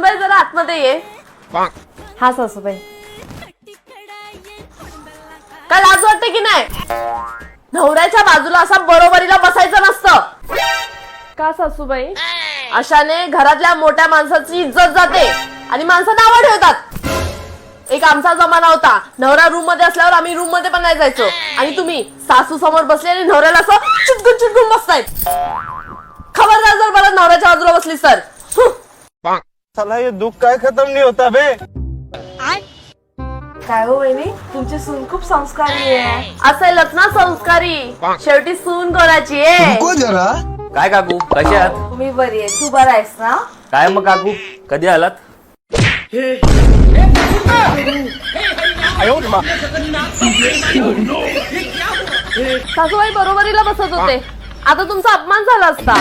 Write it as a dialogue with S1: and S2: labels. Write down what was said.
S1: सुनबाई जरा आतमध्ये ये. हा सासूबाई, काय लाज वाटते की नाही? नवऱ्याच्या बाजूला असा बरोबरीला बसायचं नसतं. का सासूबाई? अशाने घरातल्या मोठ्या माणसाची इज्जत जाते आणि माणसं नावं ठेवतात. एक आमचा जमाना होता, नवरा रूम मध्ये असल्यावर आम्ही रूम मध्ये पण नाही जायचो आणि तुम्ही सासू समोर बसले आणि नवऱ्याला असं चिटकून चिटकून बसतायत. खबरदार जर मला नवऱ्याच्या बाजूला बसली सर.
S2: साला ये दुख काय खत्म नहीं होता बे.
S1: काय हो वहिनी, तुमची सून खूप संस्कारी आहे. असेलच ना संस्कारी, शेवटी सून कोणाची आहे?
S3: जरा
S4: काय काकू कशा आहात?
S1: मी बरी आहे, तू बरा आहेस ना?
S4: काय मग काकू कधी आलात?
S1: सासूबाई बरोबरीला बसत होते, आता तुमचा अपमान झाला असता.